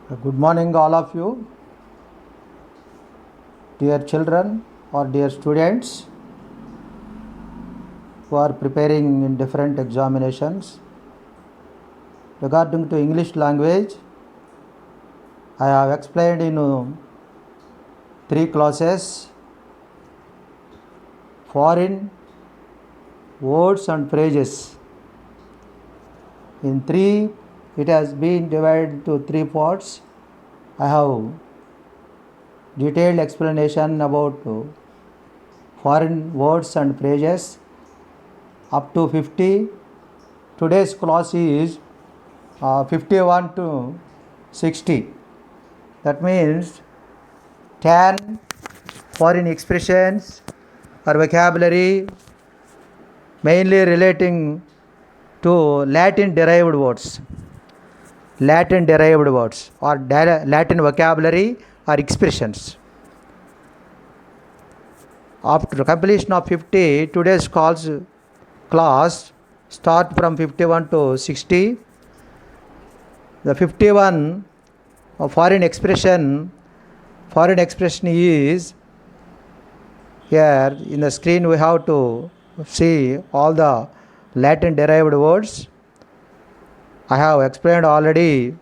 Good morning, all of you, dear children or dear students who are preparing in different examinations. Regarding to English language, I have explained in three classes foreign words and phrases. In three, it has been divided into three parts. I have detailed explanation about foreign words and phrases up to 50. Today's class is 51 to 60. That means 10 foreign expressions or vocabulary mainly relating to Latin derived words or Latin vocabulary or expressions. After completion of 50, today's class start from 51 to 60. The 51 foreign expression is here in the screen. We have to see all the Latin derived words. I have explained already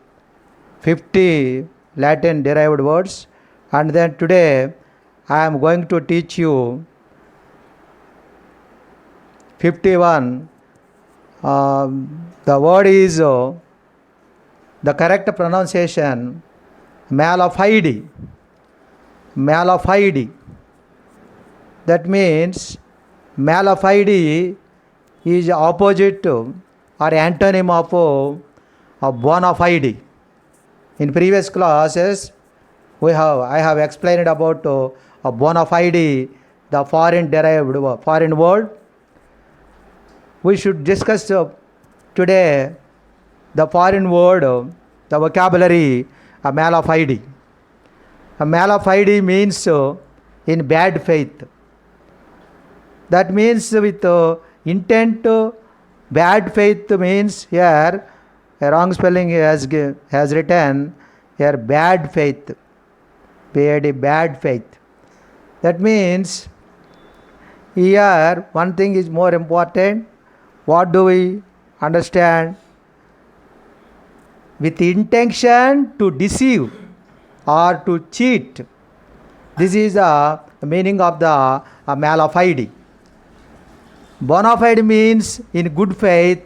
50 Latin derived words, and then today I am going to teach you 51. The word is the correct pronunciation malafide. That means malafide is opposite or antonym of bona fide. In previous classes, I have explained about bona fide, the foreign word. We should discuss today the foreign word, the vocabulary, malafide. Malafide means in bad faith. That means with intent. Bad faith means here a wrong spelling has written here bad faith. Bad faith. That means here one thing is more important. What do we understand? With intention to deceive or to cheat. This is the meaning of the malafide. Bona fide means in good faith,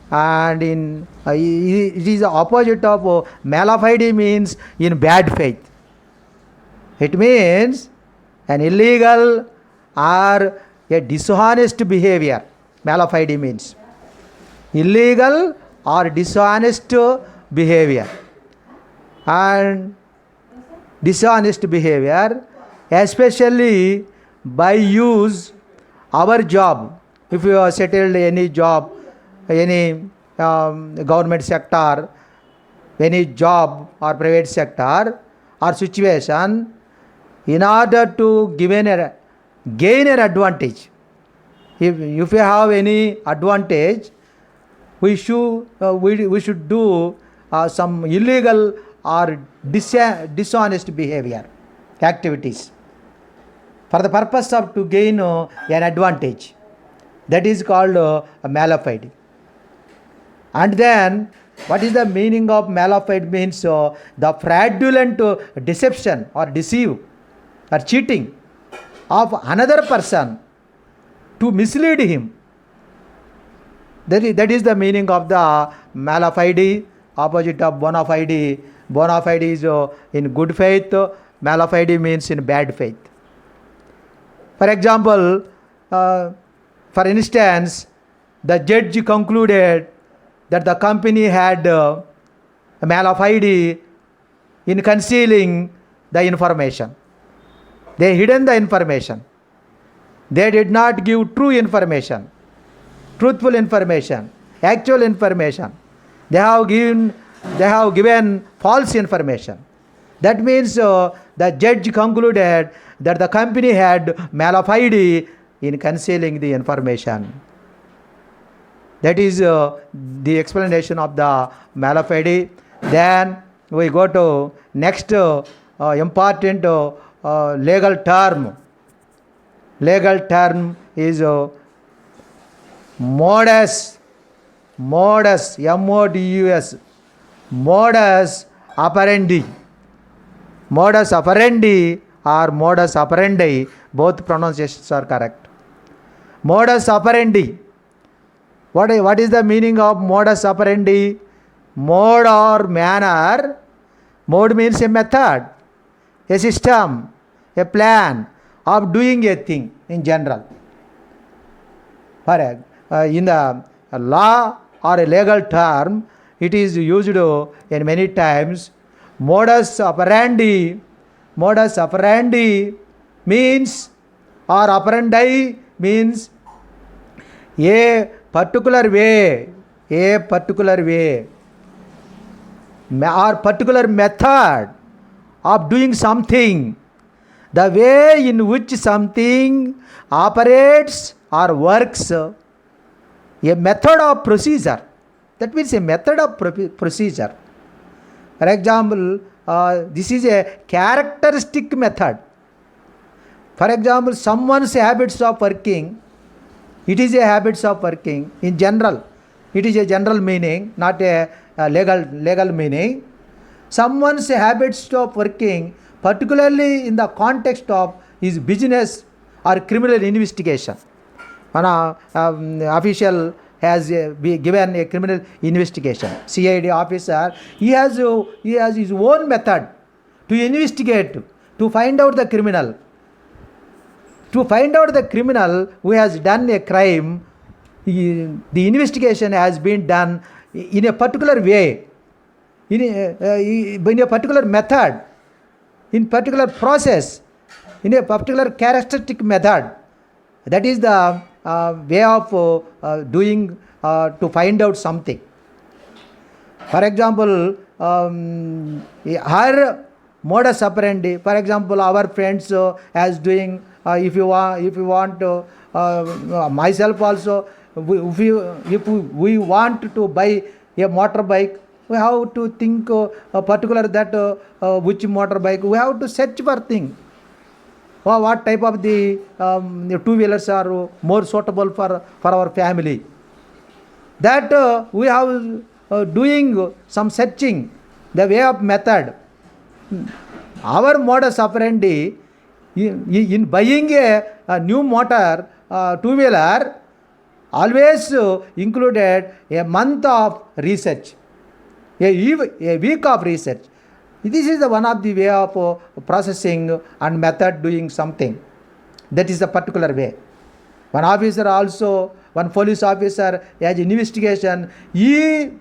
and it is the opposite of malafide means in bad faith. It means an illegal or a dishonest behavior. Malafide means illegal or dishonest behavior. And dishonest behavior, especially by use our job. If you are settled any job, any government sector, any job or private sector or situation, in order to gain an advantage. If you have any advantage, we should do some illegal or dishonest behavior activities for the purpose of to gain an advantage. That is called malafide. And then what is the meaning of malafide? Means the fraudulent deception or deceive or cheating of another person to mislead him. That is the meaning of the malafide, opposite of bona fide. Bona fide is in good faith, malafide means in bad faith. For example, for instance, the judge concluded that the company had malafide in concealing the information. They hidden the information. They did not give true information, truthful information, actual information. They have given false information. That means the judge concluded that the company had malafide in concealing the information. That is the explanation of the malafide. Then we go to next important legal term. Legal term is modus, modus, modus operandi. Modus operandi or modus operandi, both pronunciations are correct. Modus operandi. What is the meaning of modus operandi? Mode or manner. Mode means a method, a system, a plan of doing a thing in general. In the law or a legal term, it is used in many times. Modus operandi means, or operandi means a particular way, or particular method of doing something, the way in which something operates or works, a method of procedure. That means a method of procedure. For example, this is a characteristic method. For example, someone's habits of working, it is a habits of working in general. It is a general meaning, not a legal meaning. Someone's habits of working, particularly in the context of his business or criminal investigation. An official has given a criminal investigation. CID officer, he has his own method to investigate, to find out the criminal. To find out the criminal who has done a crime, the investigation has been done in a particular way, in a particular method, in particular process, in a particular characteristic method. That is the way of doing to find out something. For example, her modus operandi, for example, our friends as doing, if you want myself also, if we want to buy a motorbike, we have to think particular that which motorbike, we have to search for thing. What type of the two-wheelers are more suitable for our family. That we have doing some searching, the way of method. Our modus operandi in buying a new motor two-wheeler always included a month of research, a week of research. This is the one of the way of processing and method doing something. That is a particular way. One officer also, one police officer as investigation, he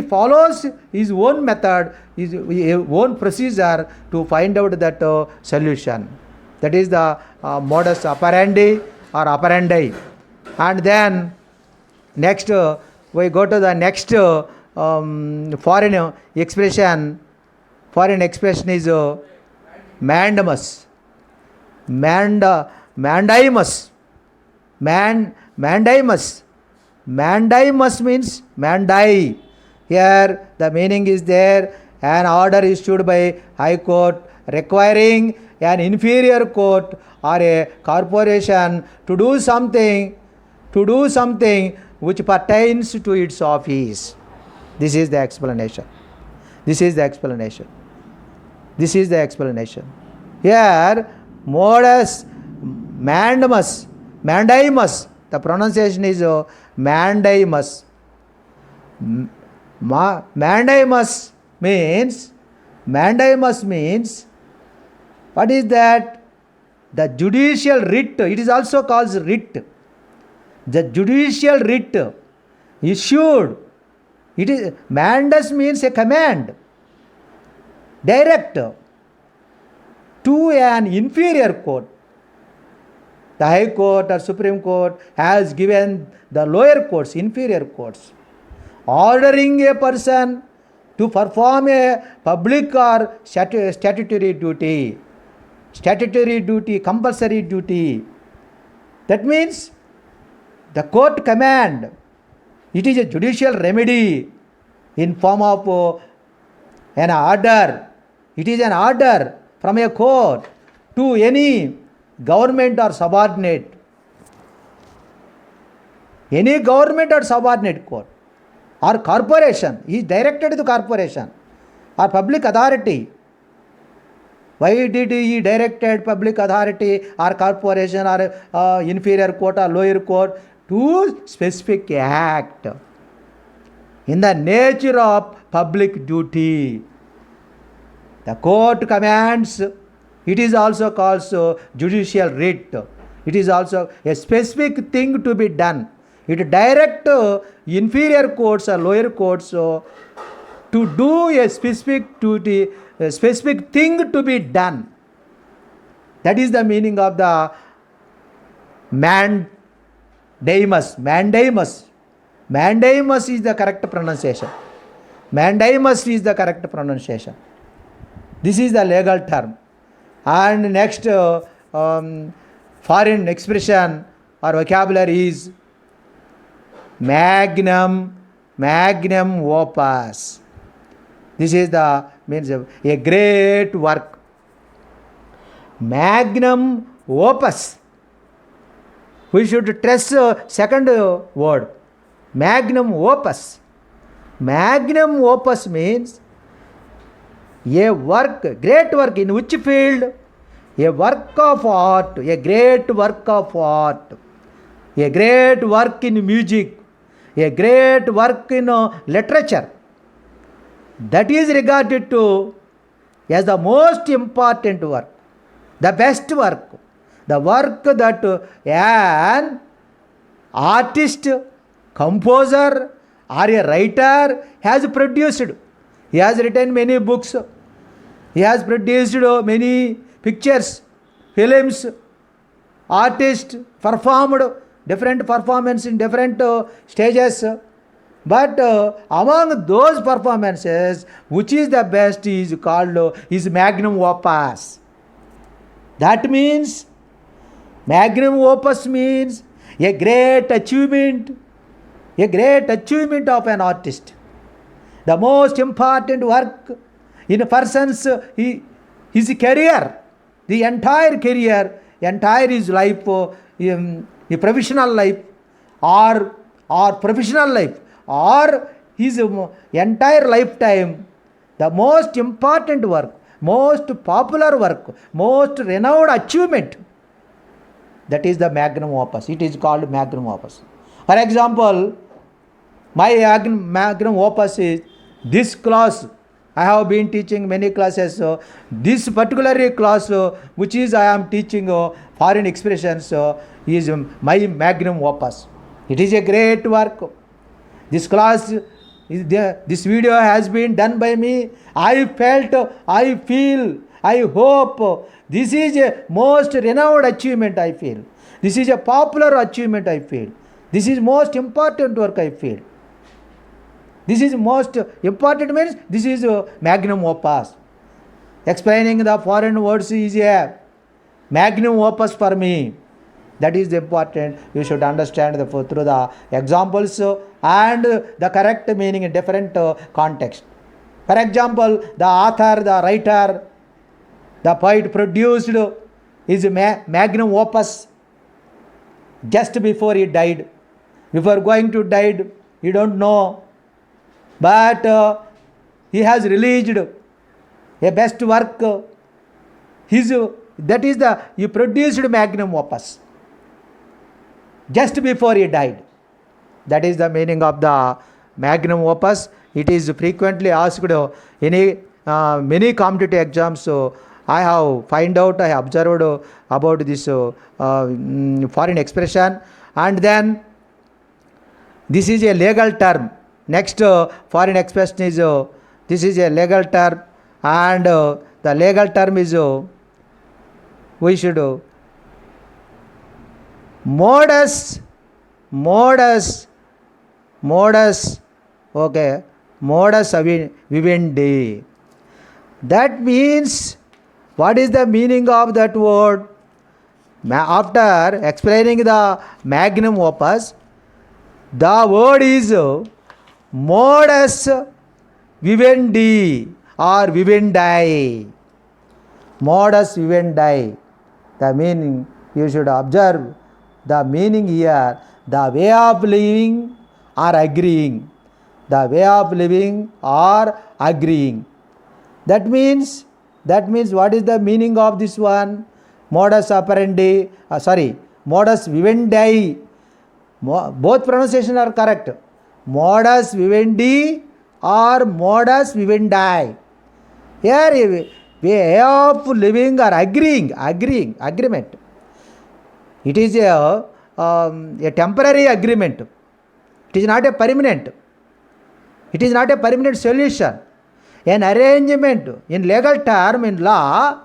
follows his own method, his own procedure to find out that solution. That is the modus operandi or operandi. And then next we go to the next foreign expression. Foreign expression is mandamus. Mandamus. Mandamus means mandai. Here the meaning is there. An order issued by High Court requiring an inferior court or a corporation to do something which pertains to its office. This is the explanation. Here, modus mandamus. The pronunciation is mandamus. Mandamus means, what is that? The judicial writ. It is also called writ. The judicial writ issued. It is mandus means a command, direct to an inferior court. The High Court or Supreme Court has given the lower courts, inferior courts, ordering a person to perform a public or statutory duty, compulsory duty. That means the court command, it is a judicial remedy in form of An order. It is an order from a court to any government or subordinate. Any government or subordinate court or corporation. He is directed to corporation or public authority. Why did he directed public authority or corporation or inferior court or lower court? To specific act in the nature of public duty. The court commands. It is also called judicial writ. It is also a specific thing to be done. It direct inferior courts or lower courts to do a specific duty, a specific thing to be done. That is the meaning of the mandamus. Mandamus. Mandamus is the correct pronunciation. Mandamus is the correct pronunciation. This is the legal term. And next foreign expression or vocabulary is magnum opus. This is the means of a great work. Magnum opus. We should stress second word. Magnum opus. Magnum opus means a work, great work in which field? A work of art, a great work of art, a great work in music, a great work in literature. That is regarded to as the most important work, the best work, the work that an artist, composer or a writer has produced. He has written many books. He has produced many pictures, films. Artist performed different performances in different stages. But among those performances, which is the best is called is magnum opus. That means magnum opus means a great achievement of an artist. The most important work in a person's his career, the entire career, entire his life, a professional life or professional life or his entire lifetime, the most important work, most popular work, most renowned achievement, that is the magnum opus. It is called magnum opus. For example, my magnum opus is this class. I have been teaching many classes. This particular class, which is I am teaching foreign expressions, is my magnum opus. It is a great work. This class, this video has been done by me. I felt, I feel, I hope. This is a most renowned achievement I feel. This is a popular achievement I feel. This is most important work I feel. This is most important means this is magnum opus. Explaining the foreign words is a magnum opus for me. That is important. You should understand through the examples and the correct meaning in different context. For example, the author, the writer, the poet produced is magnum opus just before he died. Before going to die, you don't know. But he has released a best work. That is he produced magnum opus just before he died. That is the meaning of the magnum opus. It is frequently asked in many competitive exams. So I have I have observed about this foreign expression. And then this is a legal term. Next foreign expression is this is a legal term, and the legal term is we should modus, okay, modus vivendi. That means, what is the meaning of that word? After explaining the magnum opus, the word is modus vivendi or vivendi. Modus vivendi. The meaning, you should observe the meaning here, the way of living or agreeing. The way of living or agreeing. That means what is the meaning of this one? Modus operandi, modus vivendi. Both pronunciations are correct. Modus vivendi or modus vivendi. Here, way of living or agreement. It is a temporary agreement. It is not a permanent. It is not a permanent solution. An arrangement, in legal term, in law,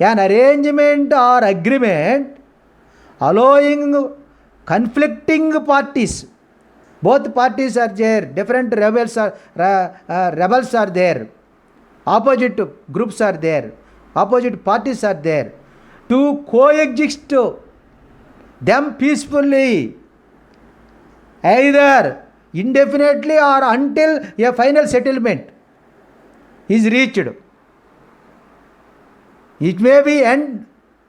an arrangement or agreement allowing conflicting parties. Both parties are there, different rebels are there, opposite groups are there, opposite parties are there, to coexist them peacefully, either indefinitely or until a final settlement is reached. It may be end,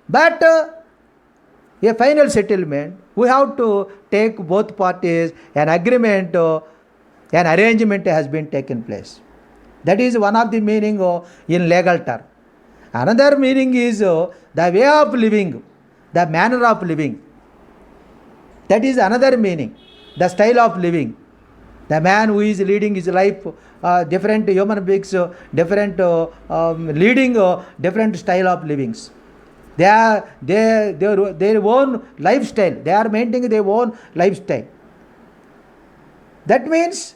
but a final settlement, we have to take both parties, an agreement, an arrangement has been taken place. That is one of the meaning in legal term. Another meaning is the way of living, the manner of living. That is another meaning, the style of living. The man who is leading his life, different human beings, different leading different style of livings. They are their own lifestyle. They are maintaining their own lifestyle. That means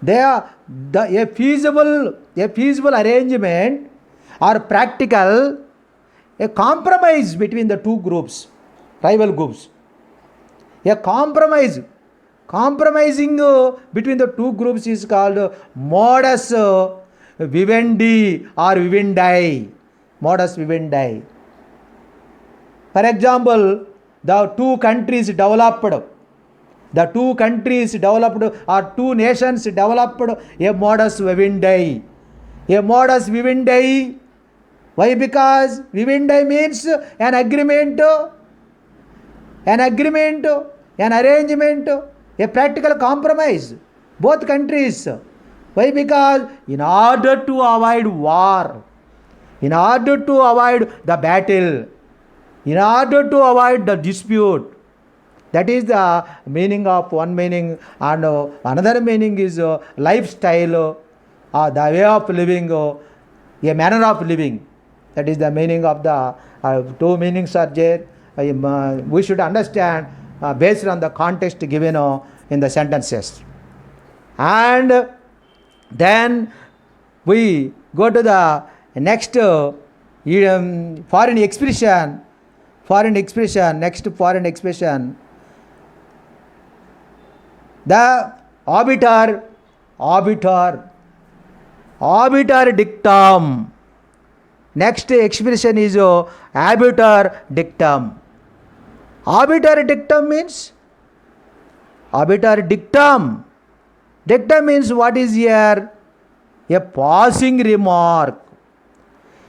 they are a feasible arrangement or practical, a compromise between the two groups, rival groups. A compromising between the two groups is called modus vivendi or vivendi. Modus vivendi. For example, the two countries developed or two nations developed a modus vivendi. A modus vivendi. Why? Because vivendi means an agreement, an arrangement, a practical compromise. Both countries. Why? Because in order to avoid war, in order to avoid the battle, in order to avoid the dispute. That is the meaning of one meaning. And another meaning is lifestyle, the way of living, a manner of living. That is the meaning of the two meanings are there. We should understand based on the context given in the sentences. And then we go to the next foreign expression. Next foreign expression. The obiter dictum. Next expression is obiter dictum. Obiter dictum means Dictum means what is here? A passing remark.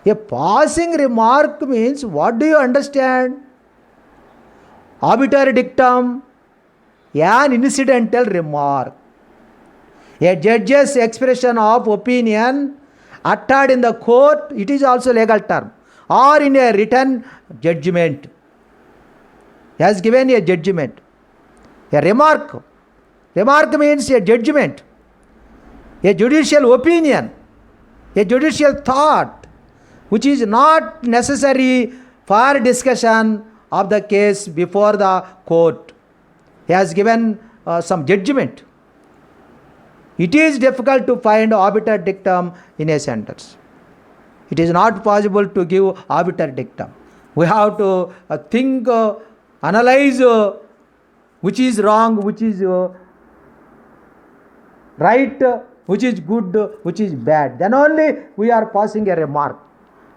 A passing remark means, what do you understand? Obiter dictum, an incidental remark. A judge's expression of opinion uttered in the court, it is also legal term, or in a written judgment. He has given a judgment. A remark. Remark means a judgment, a judicial opinion, a judicial thought, which is not necessary for discussion of the case before the court. He has given some judgment. It is difficult to find obiter dictum in a sentence. It is not possible to give obiter dictum. We have to think, analyze which is wrong, which is right, which is good, which is bad. Then only we are passing a remark.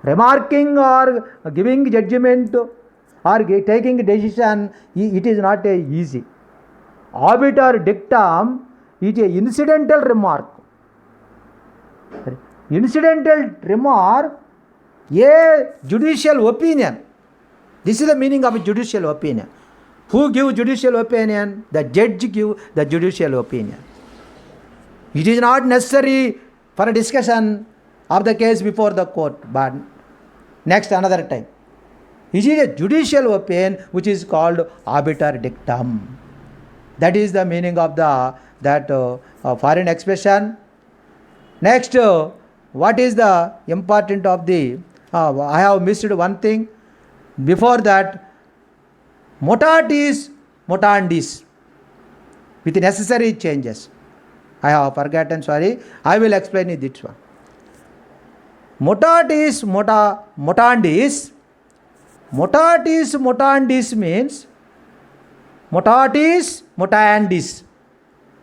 Remarking or giving judgment or taking a decision, it is not easy. Obiter dictum is an incidental remark. incidental remark, a judicial opinion. This is the meaning of a judicial opinion. Who give judicial opinion? The judge give the judicial opinion. It is not necessary for a discussion of the case before the court, but next another time. It is a judicial opinion which is called obiter dictum. That is the meaning of that foreign expression. Next, what is the important of the? I have missed one thing. Before that, mutatis mutandis, with necessary changes. I have forgotten, sorry. I will explain it this one. Mutatis mutandis. Mutatis mutandis means mutatis mutandis.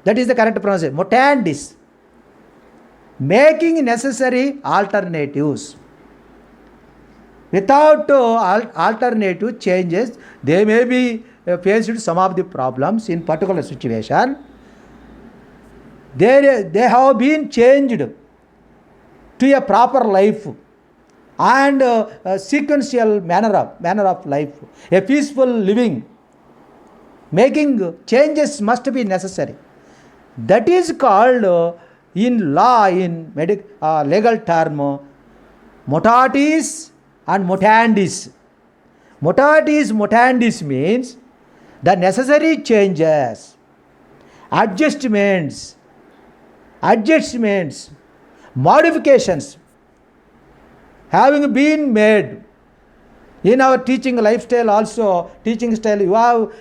That is the correct pronunciation. Mutandis. Making necessary alternatives. Without alternative changes, they may be faced some of the problems in particular situation. They have been changed to a proper life and a sequential manner of life, a peaceful living. Making changes must be necessary. That is called in law, in legal term, mutatis and mutandis. Mutatis mutandis means the necessary changes, adjustments, modifications having been made. In our teaching lifestyle also, teaching style,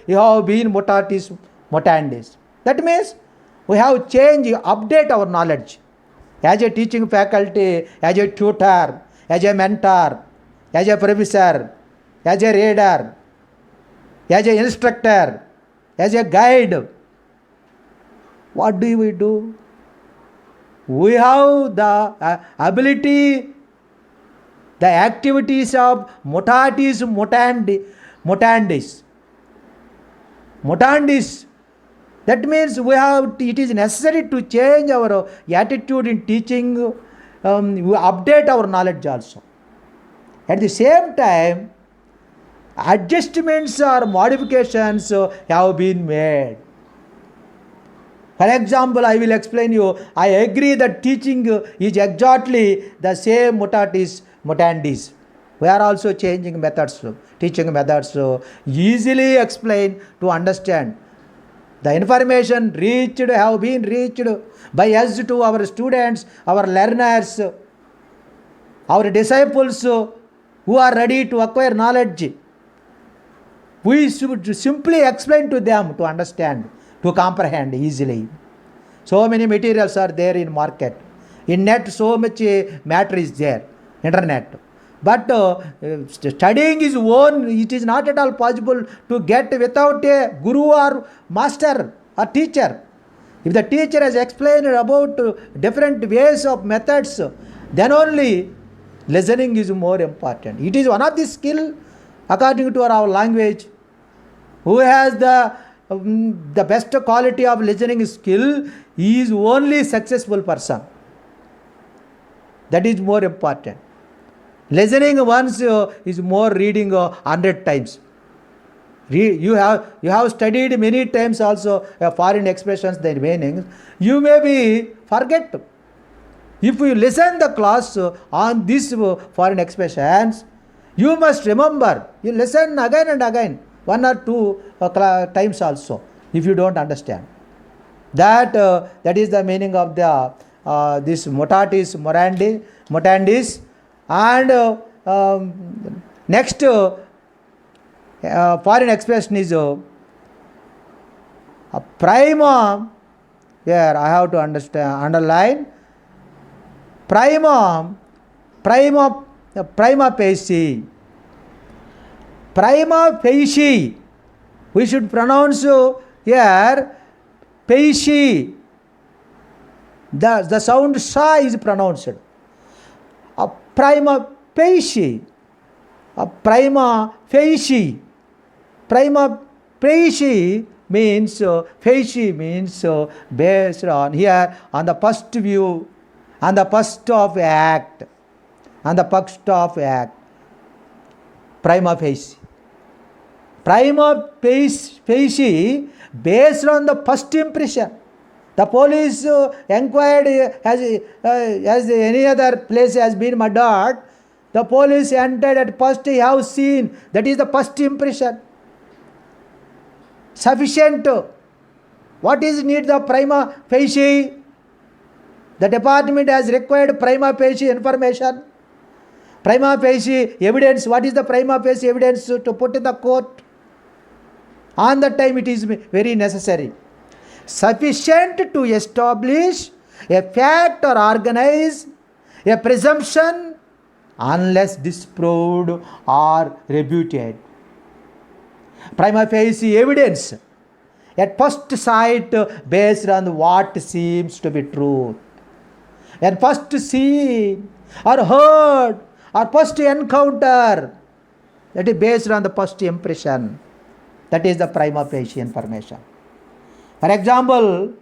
you have been mutatis mutandis. That means we have changed, update our knowledge. As a teaching faculty, as a tutor, as a mentor, as a professor, as a reader, as an instructor, as a guide, what do we do? We have the ability, the activities of mutatis mutandis. That means it is necessary to change our attitude in teaching, we update our knowledge also. At the same time, adjustments or modifications have been made. For example, I will explain you. I agree that teaching is exactly the same mutatis mutandis. We are also changing methods, teaching methods, easily explain to understand. The information have been reached by us to our students, our learners, our disciples who are ready to acquire knowledge. We should simply explain to them to understand, to comprehend easily. So many materials are there in market. In net, so much matter is there, internet. But studying is own, it is not at all possible to get without a guru or master or teacher. If the teacher has explained about different ways of methods, then only listening is more important. It is one of the skill according to our language. Who has the best quality of listening skill is only successful person. That is more important. Listening once is more reading 100 times. You have studied many times also foreign expressions, their meanings. You may be forget. If you listen the class on these foreign expressions, you must remember. You listen again and again, 1 or 2 times also. If you don't understand, that is the meaning of this mutatis mutandis. And next foreign expression is prima. Here I have to underline prima facie. Prima facie. We should pronounce here facie. The sound sha is pronounced. Prima facie. Prima facie. Prima facie means based on here on the first view. on the first of act, prima facie. Prima facie based on the first impression. The police inquired as any other place has been murdered. The police entered at first have seen. That is the first impression. Sufficient. What is need the prima facie? The department has required prima facie information. Prima facie evidence. What is the prima facie evidence to put in the court? On that time it is very necessary. Sufficient to establish a fact or organize a presumption unless disproved or refuted. Prima facie evidence at first sight based on what seems to be true. At first seen or heard or first encounter, that is based on the first impression. That is the prima facie information. For example,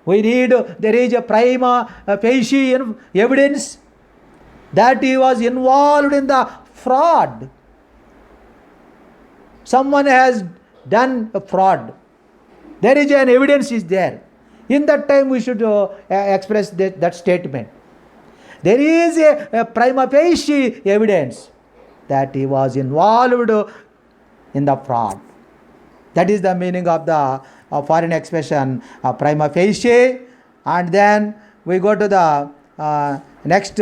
we read there is a prima facie evidence that he was involved in the fraud. Someone has done a fraud. There is an evidence is there. In that time we should express that statement. There is a prima facie evidence that he was involved in the fraud. That is the meaning of the foreign expression prima facie. And then we go to the next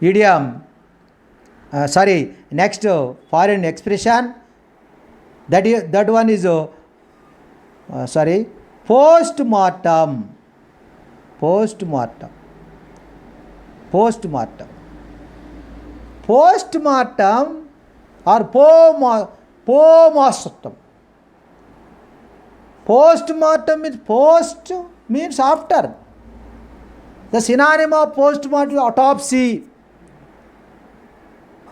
idiom, next foreign expression. That one is post-mortem. Post-mortem. Post-mortem. Post-mortem or post-mortem. Post-mortem means post means after. The synonym of post-mortem autopsy.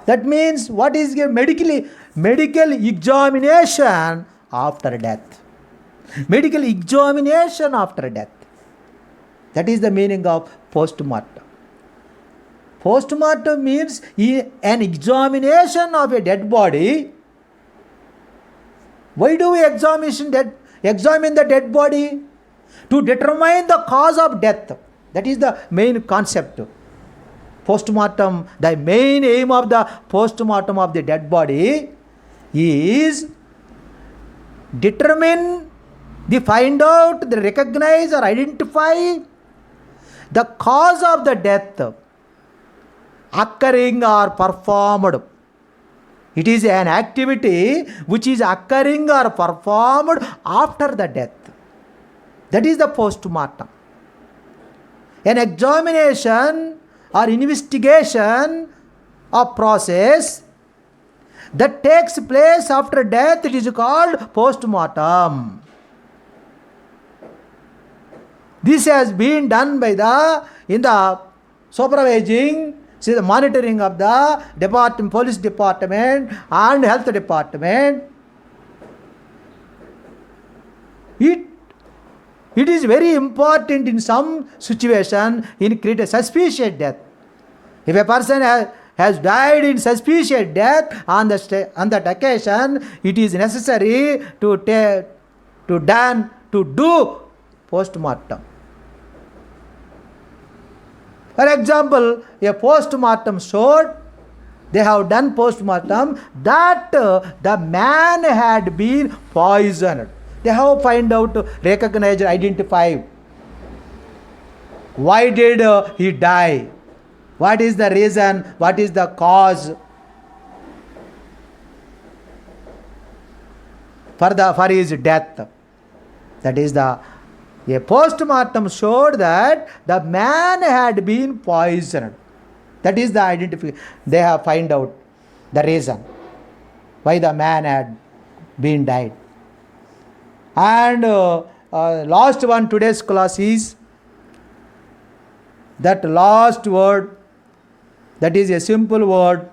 That means what is a medical examination after death. Medical examination after death. That is the meaning of post-mortem. Post-mortem means an examination of a dead body. Why do we examine the dead body? To determine the cause of death. That is the main concept. Post-mortem, the main aim of the post-mortem of the dead body is find out, recognize or identify the cause of the death occurring or performed. It is an activity which is occurring or performed after the death. That is the post-mortem. An examination or investigation or process that takes place after death, it is called post-mortem. This has been done by in the supervising, the monitoring of the police department and health department. It is very important in some situation in create a suspicious death. If a person has died in suspicious death on that occasion, it is necessary to do post-mortem. For example, a post-mortem showed, they have done post-mortem, that the man had been poisoned. They have find out, recognized, identified. Why did he die? What is the reason? What is the cause for his death? That is a post-mortem showed that the man had been poisoned. That is the identification. They have find out the reason why the man had been died. And last one, today's class is that last word. That is a simple word.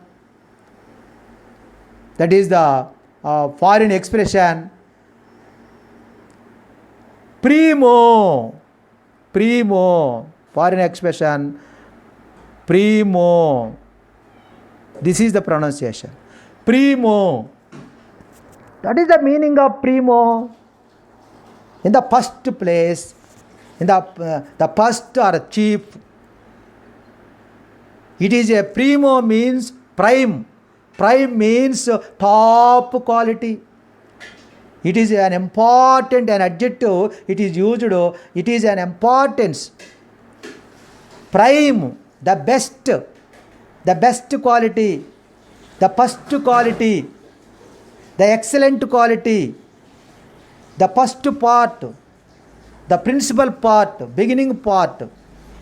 That is the foreign expression primo. Foreign expression Primo. This is the pronunciation. Primo. What is the meaning of primo? In the first place, in the first or chief. It is a primo means prime. Prime means top quality. It is an important, an adjective. It is used. It is an importance. Prime, the best quality, the first quality, the excellent quality, the first part, the principal part, beginning part,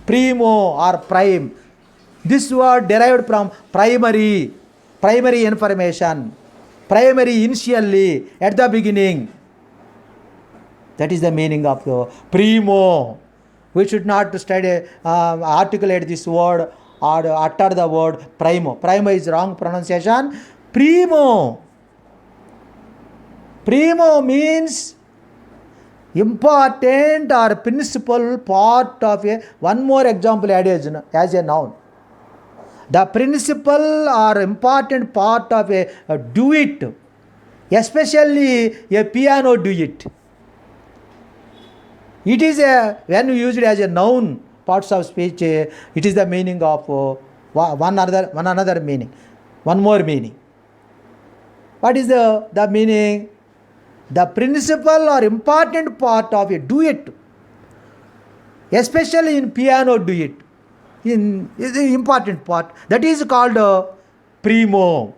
primo or prime. This word derived from primary information, primary initially, at the beginning. That is the meaning of primo. We should not study, articulate this word or utter the word primo. Primo is wrong pronunciation. Primo. Primo means important or principal part of a. One more example added as a noun. The principal or important part of a duet, especially a piano duet. It is when you use it as a noun parts of speech, it is the meaning of one another meaning, one more meaning. What is the meaning? The principal or important part of a duet, especially in piano duet, is the important part. That is called primo.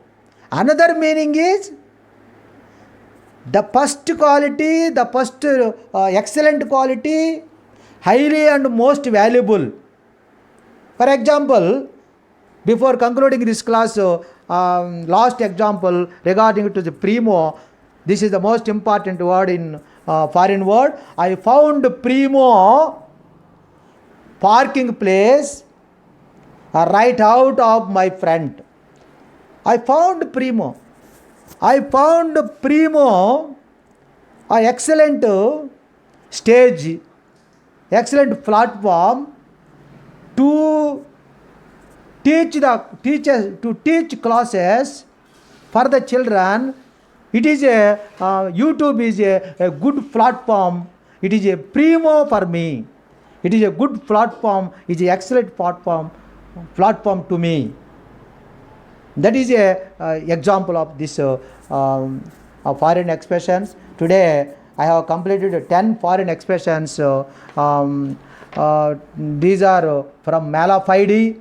Another meaning is the first quality, the first excellent quality, highly and most valuable. For example, before concluding this class, last example regarding to the primo, this is the most important word in foreign word. I found primo parking place right out of my front. I found primo. I found primo excellent stage, excellent platform to teach classes for the children. It is YouTube is a good platform. It is a primo for me. It is a good platform. It is an excellent platform to me. That is a example of this foreign expressions. Today I have completed 10 foreign expressions. These are from Malafide,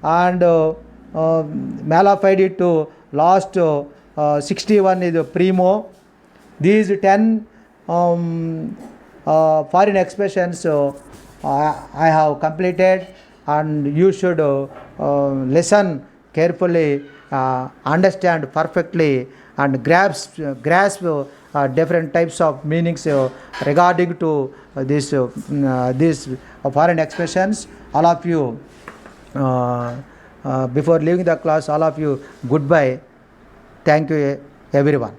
and Malafide to last 61 is primo. These 10 foreign expressions I have completed, and you should listen carefully, understand perfectly, and grasp different types of meanings regarding to these foreign expressions. All of you, before leaving the class, all of you, goodbye. Thank you, everyone.